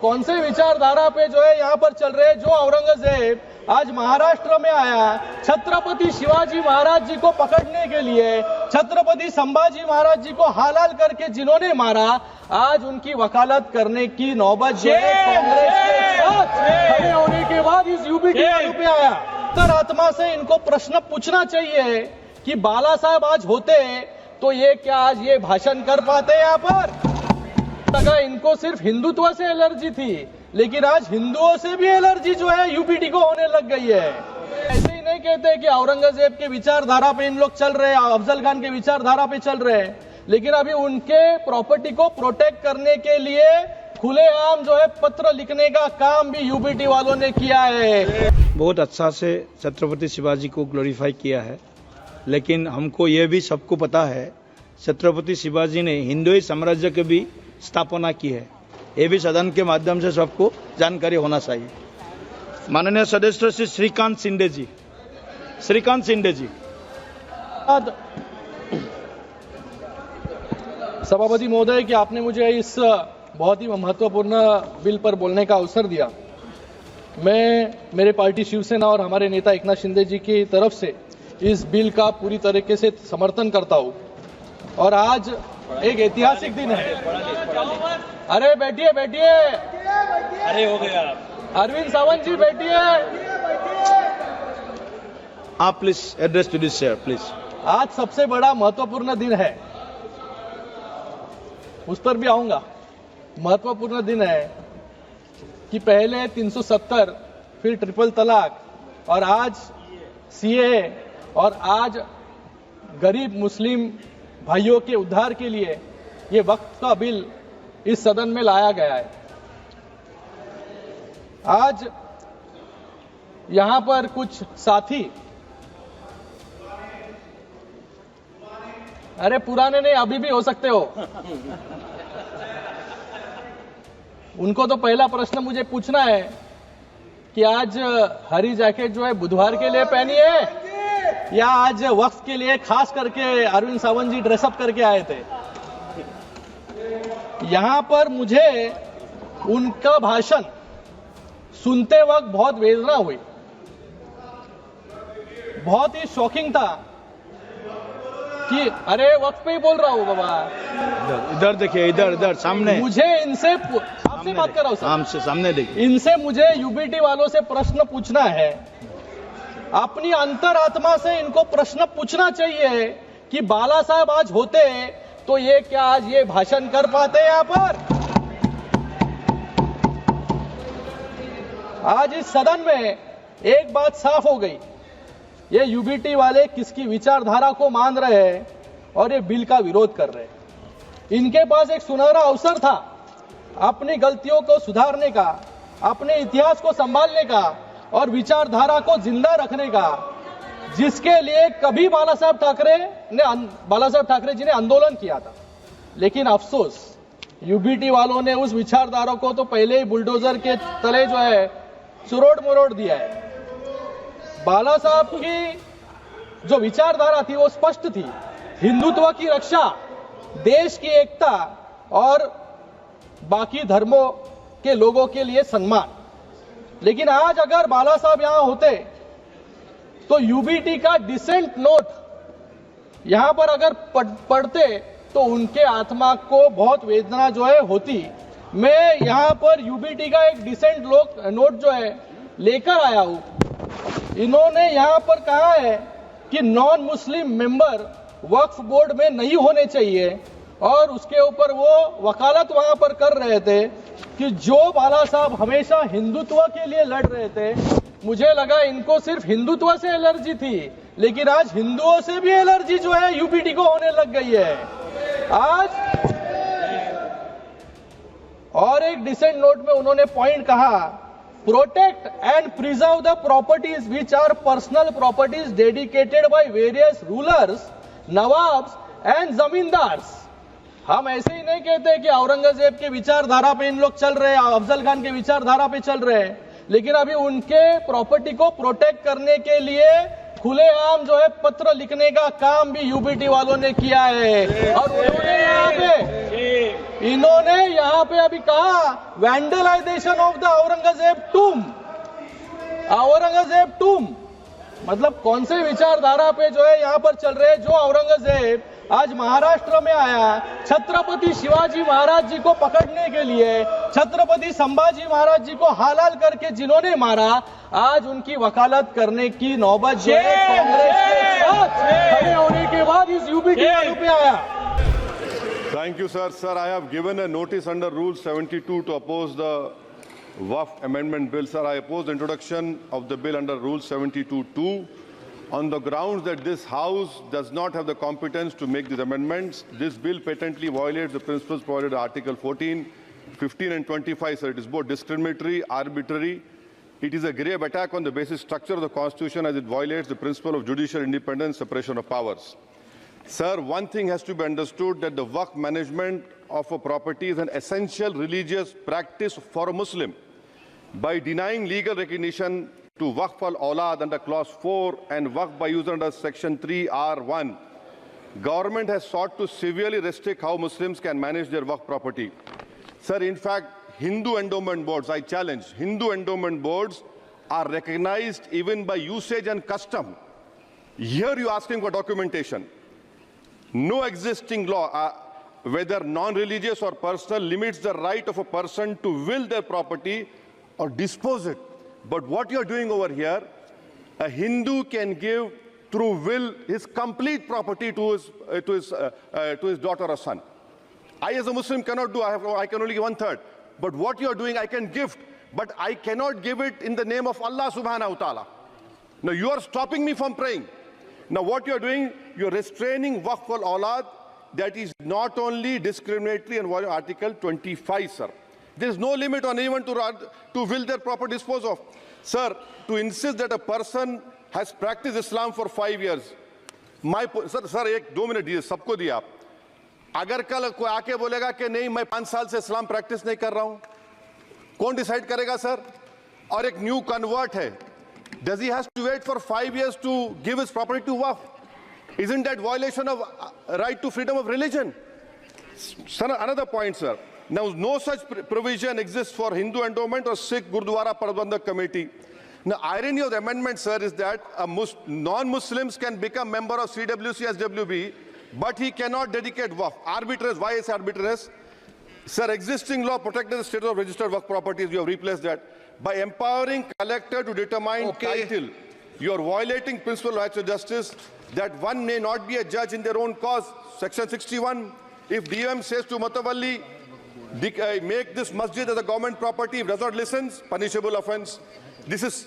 कौन से विचारधारा पे जो है यहाँ पर चल रहे हैं। जो औरंगजेब आज महाराष्ट्र में आया, छत्रपति शिवाजी महाराज जी को पकड़ने के लिए, छत्रपति संभाजी महाराज जी को हालाल करके जिन्होंने मारा, आज उनकी वकालत करने की नौबत जो है कांग्रेस के साथ खड़े होने के बाद इस यूबीटी वालों पे आया। अंतरात्मा से इनको प्रश्न पूछना चाहिए कि बाला साहब आज होते तो ये क्या आज ये भाषण कर पाते यहाँ पर? लगा इनको सिर्फ हिंदुत्व से एलर्जी थी, लेकिन आज हिंदुओं से भी एलर्जी जो है यूबीटी को होने लग गई है। ऐसे ही नहीं कहते कि औरंगजेब के विचारधारा पे इन लोग चल रहे हैं, अफजल खान के विचारधारा पे चल रहे हैं, लेकिन अभी उनके प्रॉपर्टी को प्रोटेक्ट करने के लिए खुलेआम जो है पत्र लिखने का काम भी यूबीटी वालों ने किया है। बहुत अच्छा से छत्रपति शिवाजी को ग्लोरीफाई किया है, लेकिन हमको ये भी सबको पता है छत्रपति शिवाजी ने हिंदुई साम्राज्य की भी स्थापना की है। ये भी सदन के माध्यम से सबको जानकारी होना चाहिए। माननीय सदस्य श्री श्रीकांत शिंदे जी, सभापति महोदय कि आपने मुझे इस बहुत ही महत्वपूर्ण बिल पर बोलने का अवसर दिया। मैं मेरे पार्टी शिवसेना और हमारे नेता एकनाथ शिंदे जी की तरफ से इस बिल का पूरी तरीके से समर्थन करता हूं और आज एक ऐतिहासिक दिन है। अरे बैठिए, अरे हो गया अरविंद सावंत जी बैठिए। आप please address to this chair please. आज सबसे बड़ा महत्वपूर्ण दिन है, उस पर भी आऊंगा। महत्वपूर्ण दिन है कि पहले 370, फिर ट्रिपल तलाक और आज सीए और आज गरीब मुस्लिम भाइयों के उद्धार के लिए ये वक्त का बिल इस सदन में लाया गया है। आज यहां पर कुछ साथी, अरे पुराने नहीं अभी भी हो सकते हो, उनको तो पहला प्रश्न मुझे पूछना है कि आज हरी जैकेट जो है बुधवार के लिए पहनी है या आज वक्त के लिए खास करके अरविंद सावंत जी ड्रेसअप करके आए थे। यहां पर मुझे उनका भाषण सुनते वक्त बहुत वेदना हुई, बहुत ही शॉकिंग था कि अरे वक्त पे ही बोल रहा हूं बाबा। इधर देखिए, इधर सामने। मुझे इनसे आपसे बात कर रहा हूं सर, सामने देखिए। इनसे मुझे यूबीटी वालों से प्रश्न पूछना है। अपनी अंतरात्मा से इनको प्रश्न पूछना चाहिए कि बाला साहब आज होते तो ये क्या आज ये भाषण कर पाते यहां पर? आज इस सदन में एक बात साफ हो गई, ये यूबीटी वाले किसकी विचारधारा को मान रहे हैं और ये बिल का विरोध कर रहे हैं। इनके पास एक सुनहरा अवसर था अपनी गलतियों को सुधारने का, अपने इतिहास को संभालने का और विचारधारा को जिंदा रखने का, जिसके लिए कभी बाला साहब ठाकरे जी ने आंदोलन किया था। लेकिन अफसोस यूबीटी वालों ने उस विचारधारा को तो पहले ही बुलडोजर के तले जो है चुरोड़ मरोड़ दिया है। बाला साहब की जो विचारधारा थी वो स्पष्ट थी, हिंदुत्व की रक्षा, देश की एकता और बाकी धर्मों के लोगों के लिए सम्मान। लेकिन आज अगर बाला साहब यहां होते तो यूबीटी का डिसेंट नोट यहां पर अगर पढ़ते तो उनके आत्मा को बहुत वेदना जो है होती। मैं यहां पर यूबीटी का एक डिसेंट नोट जो है लेकर आया हूं। इन्होंने यहां पर कहा है कि नॉन मुस्लिम मेंबर वक्फ बोर्ड में नहीं होने चाहिए और उसके ऊपर वो वकालत वहां पर कर रहे थे कि जो बाला साहब हमेशा हिंदुत्व के लिए लड़ रहे थे। मुझे लगा इनको सिर्फ हिंदुत्व से एलर्जी थी, लेकिन आज हिंदुओं से भी एलर्जी जो है यूबीटी को होने लग गई है। आज और एक डिसेंट नोट में उन्होंने पॉइंट कहा, protect and preserve the properties which are personal properties dedicated by various rulers, nawabs and zamindars. हम ऐसे ही नहीं कहते कि औरंगजेब के विचारधारा पे इन लोग चल रहे हैं, अफजल खान के विचारधारा पे चल रहे हैं, लेकिन अभी उनके प्रॉपर्टी को प्रोटेक्ट करने के लिए खुलेआम जो है पत्र लिखने का काम भी यूबीटी वालों ने किया है। और उन्होंने यहाँ पे इन्होंने यहाँ पे अभी कहा वैंडलाइजेशन ऑफ द औरंगजेब टूम, मतलब कौन से विचारधारा पे जो है यहाँ पर चल रहे हैं। जो औरंगजेब आज महाराष्ट्र में आया, छत्रपति शिवाजी महाराज जी को पकड़ने के लिए, छत्रपति संभाजी महाराज जी को हालाल करके जिन्होंने मारा, आज उनकी वकालत करने की नौबत जो है कांग्रेस के साथ खड़े होने के बाद इस यूबीटी वालों पे आया। Thank you, sir. Sir, I have given a notice under Rule 72 to oppose the Waqf Amendment Bill. Sir, I oppose the introduction of the bill under Rule 72(2) on the grounds that this House does not have the competence to make these amendments. This bill patently violates the principles provided in Article 14, 15 and 25. Sir, it is both discriminatory, arbitrary. It is a grave attack on the basic structure of the Constitution as it violates the principle of judicial independence, separation of powers. Sir, one thing has to be understood, that the Waqf management of a property is an essential religious practice for a Muslim. By denying legal recognition to Waqf al-Awlad under Clause 4 and Waqf by user under Section 3(r)(1), government has sought to severely restrict how Muslims can manage their Waqf property. Sir, in fact, Hindu endowment boards, I challenge, Hindu endowment boards are recognized even by usage and custom. Here you are asking for documentation. No existing law, whether non-religious or personal, limits the right of a person to will their property or dispose it. But what you're doing over here, a Hindu can give through will his complete property to his daughter or son. I as a Muslim cannot do, I can only give 1/3. But what you're doing, I can gift, but I cannot give it in the name of Allah subhanahu wa ta'ala. Now you are stopping me from praying. Now what you're doing, you're restraining Waqf al-Awlad. That is not only discriminatory and violating Article 25, sir. There is no limit on anyone to will their property dispose of. Sir, to insist that a person has practiced Islam for 5 years, sir, एक 2 minute दिए, सबको दिया आप. अगर कल कोई आके बोलेगा कि नहीं मैं 5 साल से इस्लाम प्रैक्टिस नहीं कर रहा हूं, कौन डिसाइड करेगा सर? और एक न्यू कन्वर्ट है, does he has to wait for 5 years to give his property to Waqf? Isn't that violation of right to freedom of religion? Sir, another point, sir. Now, no such provision exists for Hindu endowment or Sikh Gurdwara Prabandhak Committee. Now, irony of the amendment, sir, is that non-Muslims can become member of CWC, SWB, but he cannot dedicate Waqf. Arbitrary. Why is arbitrary? Sir, existing law protected the status of registered Waqf properties. You have replaced that. By empowering collector to determine title, you are violating principle of rights of justice, that one may not be a judge in their own cause. Section 61, if DOM says to Mutawalli, make this masjid as a government property, if does not listen, punishable offense. This is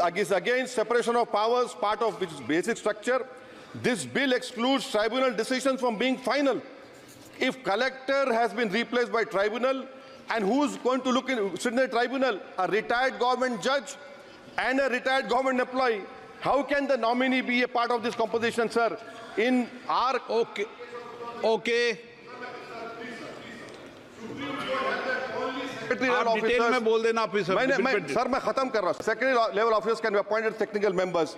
against separation of powers, part of which is basic structure. This bill excludes tribunal decisions from being final. If collector has been replaced by tribunal, and who's going to sit in the tribunal? A retired government judge and a retired government employee. How can the nominee be a part of this composition, sir? In our... Okay. आप detail में बोल देना officer. Sir मैं खत्म कर रहा हूं. Secondary level officers can be appointed technical members.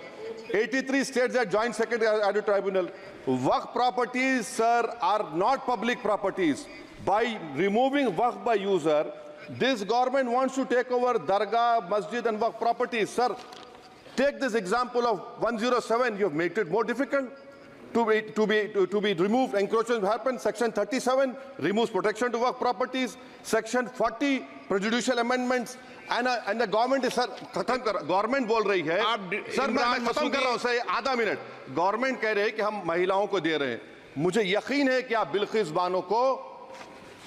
83 states that joint secretary added tribunal. Waqf properties, sir, are not public properties. By removing Waqf by user, this government wants to take over Dargah, Masjid and Waqf properties. Sir, take this example of 107. You have made it more difficult to be removed. Encroachment happens. Section 37 removes protection to Waqf properties. Section 40 prejudicial amendments. And the government is, sir, government बोल रही है. Sir मैं खत्म कर रहा हूं sir, आधा minute. Government कह रहे हैं कि हम महिलाओं को दे रहे हैं. मुझे यकीन है कि आप बिल्किस बानो को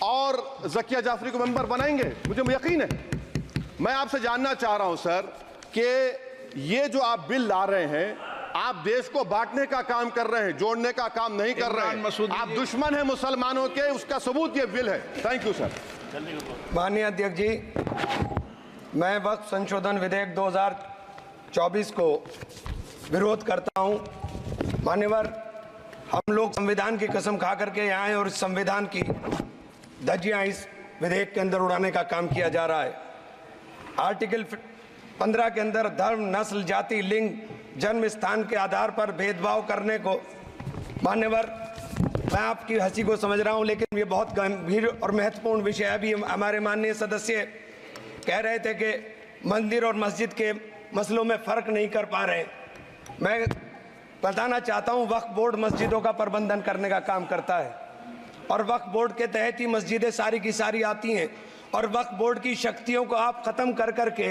और ज़किया जाफरी को मेंबर बनाएंगे, मुझे यकीन है. मैं आपसे जानना चाह रहा हूं सर कि ये जो आप बिल ला रहे हैं, आप देश को बांटने का काम कर रहे हैं, जोड़ने का काम नहीं कर रहे हैं. आप दुश्मन हैं मुसलमानों के, उसका सबूत ये बिल है. Thank you sir. माननीय अध्यक्ष जी, मैं वक्फ संशोधन विधेयक 2024 को विरोध करता हूं. मान्यवर, हम लोग संविधान की कसम खा करके यहाँ आए और इस संविधान की धज्जियां इस विधेयक के अंदर उड़ाने का काम किया जा रहा है. आर्टिकल 15 के अंदर धर्म, नस्ल, जाति, लिंग, जन्म स्थान के आधार पर भेदभाव करने को, मान्यवर, मैं आपकी हंसी को समझ रहा हूं, लेकिन ये बहुत गंभीर और महत्वपूर्ण विषय है। अभी हमारे माननीय सदस्य कह रहे थे कि मंदिर और मस्जिद के मसलों में फ़र्क नहीं कर पा रहे। मैं बताना चाहता हूं, वक्फ बोर्ड मस्जिदों का प्रबंधन करने का काम करता है और वक्फ बोर्ड के तहत ही मस्जिदें सारी की सारी आती हैं। और वक्फ बोर्ड की शक्तियों को आप ख़त्म कर करके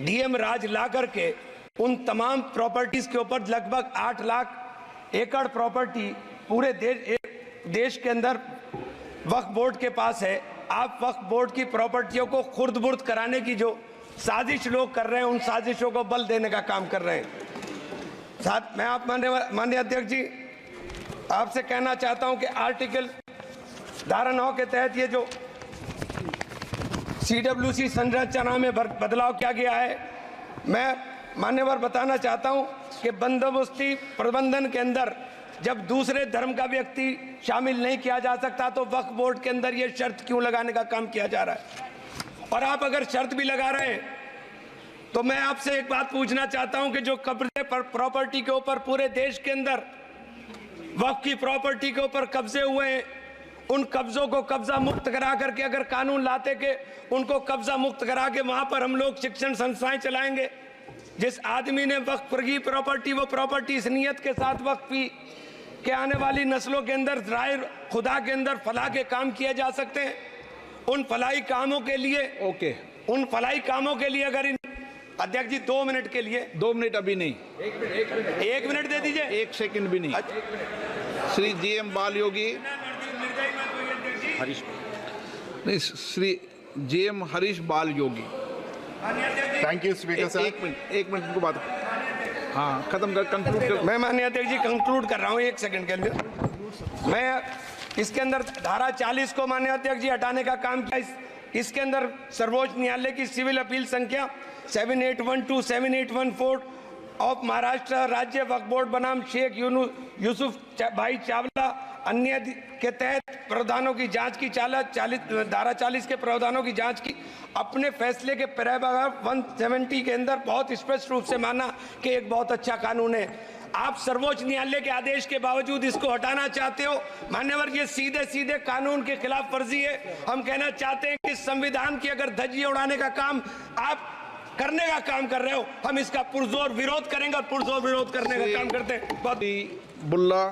डीएम राज ला करके उन तमाम प्रॉपर्टीज़ के ऊपर लगभग 8 लाख एकड़ प्रॉपर्टी पूरे देश के अंदर वक्फ बोर्ड के पास है। आप वक्फ बोर्ड की प्रॉपर्टियों को खुर्द-बुर्द कराने की जो साजिश लोग कर रहे हैं, उन साजिशों को बल देने का काम कर रहे हैं। साथ मैं आप माननीय अध्यक्ष जी आपसे कहना चाहता हूं कि आर्टिकल धारा 9 के तहत ये जो CWC संरचना में बदलाव किया गया है, मैं मान्यवर बताना चाहता हूं कि बंदोबस्ती प्रबंधन के अंदर जब दूसरे धर्म का व्यक्ति शामिल नहीं किया जा सकता तो वक्फ बोर्ड के अंदर ये शर्त क्यों लगाने का काम किया जा रहा है? और आप अगर शर्त भी लगा रहे हैं तो मैं आपसे एक बात पूछना चाहता हूं कि जो कब्जे पर प्रॉपर्टी के ऊपर पूरे देश के अंदर वक्फ की प्रॉपर्टी के ऊपर कब्जे हुए हैं, उन कब्जों को कब्जा मुक्त करा करके अगर कानून लाते के उनको कब्जा मुक्त करा के वहां पर हम लोग शिक्षण संस्थाएं चलाएंगे। जिस आदमी ने वक्फ की प्रॉपर्टी, वो प्रॉपर्टी इस नियत के साथ वक्फ की कि आने वाली नस्लों के अंदर राय खुदा के अंदर फलाह के काम किए जा सकते हैं। उन फलाही कामों के लिए उन फलाही कामों के लिए अगर अध्यक्ष जी 2 मिनट के लिए 2 मिनट अभी नहीं, 1 मिनट दे दीजिए, 1 सेकंड भी नहीं। श्री GM बाल योगी हरीश नहीं, Shri GM Harish Bal Yogi. Thank you speaker sir. 1 minute को बात, हाँ खत्म कर, कंक्लूड कर। मैं माननीय अध्यक्ष जी कंक्लूड कर रहा हूँ 1 सेकंड के अंदर। मैं इसके अंदर धारा 40 को माननीय अध्यक्ष जी हटाने का काम किया। इसके अंदर सर्वोच्च न्यायालय की सिविल अपील संख्या 7812 7814 ऑफ महाराष्ट्र राज्य वक्फ बोर्ड बनाम शेख यूसुफ भाई चावला अन्य के तहत प्रावधानों की जांच की धारा 40 के प्रावधानों की जांच की। अपने फैसले के पैराग्राफ 170 के अंदर बहुत स्पष्ट रूप से माना कि एक बहुत अच्छा कानून है। आप सर्वोच्च न्यायालय के आदेश के बावजूद इसको हटाना चाहते हो। मान्यवर, ये सीधे सीधे कानून के खिलाफ वर्जी है। हम कहना चाहते हैं कि संविधान की अगर धज्जियां उड़ाने का काम आप करने का काम कर रहे हो, हम इसका पुरजोर विरोध करेंगे और पुरजोर विरोध करने का काम करते हैं। बुल्ला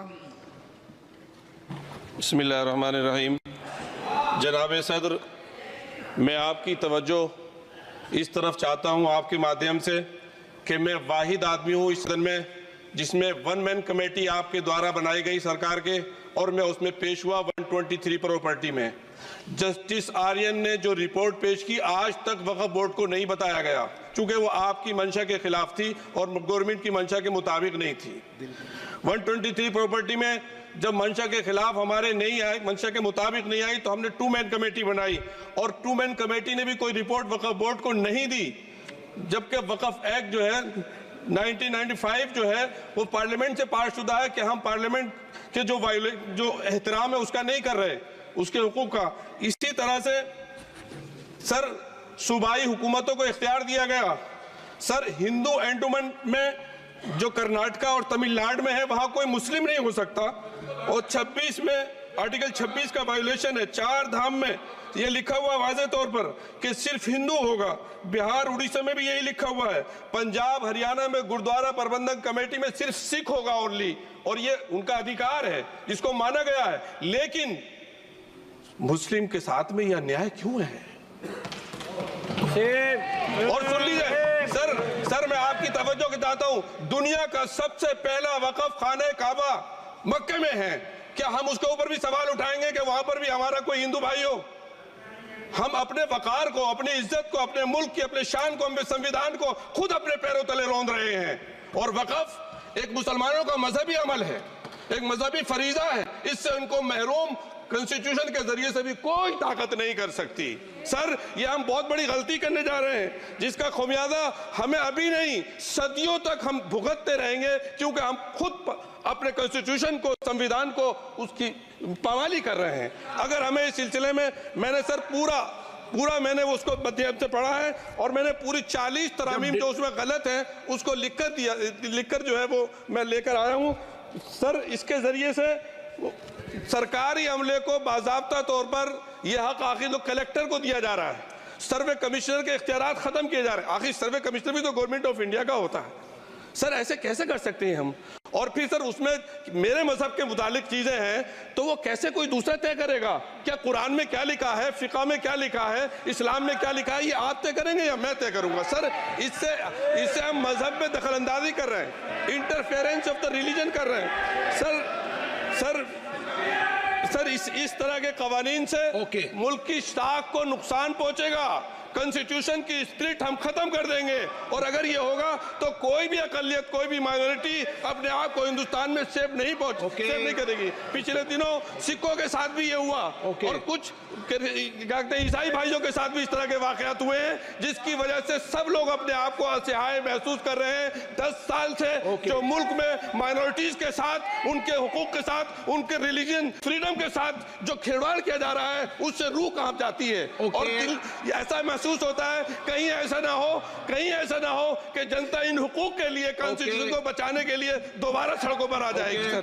बिस्मिल्लाहिर्रहमानिर्रहीम। जनाब सदर, मैं आपकी तवज्जो इस तरफ चाहता हूं आपके माध्यम से कि मैं वाहिद आदमी हूं इस सदन में जिसमें 1 मैन कमेटी आपके द्वारा बनाई गई सरकार के, और मैं उसमें पेश हुआ 123 प्रॉपर्टी में। जस्टिस आर्यन ने जो रिपोर्ट पेश की आज तक वक्फ बोर्ड को नहीं बताया गया, चूंकि वो आपकी मंशा के खिलाफ थी और गवर्नमेंट की मंशा के मुताबिक नहीं थी। 123 प्रॉपर्टी में जब मंशा के खिलाफ हमारे नहीं आई, मंशा के मुताबिक नहीं आई, तो हमने 2 मैन कमेटी बनाई और 2 मैन कमेटी ने भी कोई रिपोर्ट वक्फ बोर्ड को नहीं दी, जबकि वक्फ एक्ट जो है 1995 जो है वो पार्लियामेंट से पास शुदा है कि हम पार्लियामेंट के जो एहतराम है उसका नहीं कर रहे, उसके हुकूक का। इसी तरह से सर सूबाई हुकूमतों को इख्तियार दिया गया। सर हिंदू एंडोमेंट में जो कर्नाटका और तमिलनाडु में है वहां कोई मुस्लिम नहीं हो सकता, और 26 में आर्टिकल 26 का वायोलेशन है। 4 धाम में ये लिखा हुआ वाज़े तौर पर कि सिर्फ हिंदू होगा। बिहार उड़ीसा में भी यही लिखा हुआ है। पंजाब हरियाणा में गुरुद्वारा प्रबंधक कमेटी में सिर्फ सिख होगा ओनली, और ये उनका अधिकार है जिसको माना गया है। लेकिन मुस्लिम के साथ में यह अन्याय क्यों है? और सुन लीजिए सर मैं आपकी तवज्जो के चाहता हूं, दुनिया का सबसे पहला वक़्फ़ खाने काबा मक्के में है। क्या हम उसके ऊपर भी सवाल उठाएंगे कि वहां पर भी हमारा कोई हिंदू भाई हो? हम अपने वकार को, अपनी इज्जत को, अपने मुल्क की, अपने शान को, अपने संविधान को खुद अपने पैरों तले रौंद रहे हैं। और वक़्फ़ एक मुसलमानों का मजहबी अमल है, एक मजहबी फरीजा है। इससे उनको महरूम कॉन्स्टिट्यूशन के जरिए से भी कोई ताकत नहीं कर सकती। सर ये हम बहुत बड़ी गलती करने जा रहे हैं जिसका खुमियाजा हमें अभी नहीं सदियों तक हम भुगतते रहेंगे, क्योंकि हम खुद अपने कॉन्स्टिट्यूशन को, संविधान को, उसकी पामाली कर रहे हैं। अगर हमें इस सिलसिले में मैंने सर पूरा मैंने उसको मध्यम से पढ़ा है और मैंने पूरी 40 तरामीम जो उसमें गलत है उसको लिखकर जो है वो मैं लेकर आया हूँ। सर इसके जरिए से सरकारी अमले को बाज़ाब्ता तौर पर यह हक आखिर तो कलेक्टर को दिया जा रहा है, सर्वे कमिश्नर के इख्तियारात खत्म किए जा रहे हैं। आखिर सर्वे कमिश्नर भी तो गवर्नमेंट ऑफ इंडिया का होता है। सर ऐसे कैसे कर सकते हैं हम? और फिर सर उसमें मेरे मजहब के मुतालिक चीजें हैं तो वो कैसे कोई दूसरा तय करेगा? क्या कुरान में क्या लिखा है, फिक़ा में क्या लिखा है, इस्लाम में क्या लिखा है, ये आप तय करेंगे या मैं तय करूंगा? सर इससे हम मजहब में दखल अंदाजी कर रहे हैं, इंटरफेरेंस ऑफ द रिलीजन कर रहे हैं। सर इस तरह के कवानीन से मुल्क की शाख को नुकसान पहुंचेगा। कॉन्स्टिट्यूशन की स्पिरिट हम खत्म कर देंगे और अगर ये होगा तो कोई भी अकलियत, कोई भी माइनॉरिटी अपने आप को हिंदुस्तान में सेफ नहीं करेगी। पिछले दिनों सिखों के साथ भी ये हुआ और कुछ ईसाई भाइयों के साथ भी इस तरह के वाकयात हुए हैं, जिसकी वजह से सब लोग अपने आप को असहाय महसूस कर रहे हैं। 10 साल से जो मुल्क में माइनॉरिटीज के साथ, उनके हुकूक के साथ, उनके रिलीजन फ्रीडम के साथ जो खिलवाड़ किया जा रहा है, उससे रूह कांप जाती है और ऐसा महसूस होता है कहीं ऐसा ना हो कि जनता इन हुकूक के लिए, कॉन्स्टिट्यूशन को बचाने के लिए दोबारा सड़कों पर आ जाएगी। सर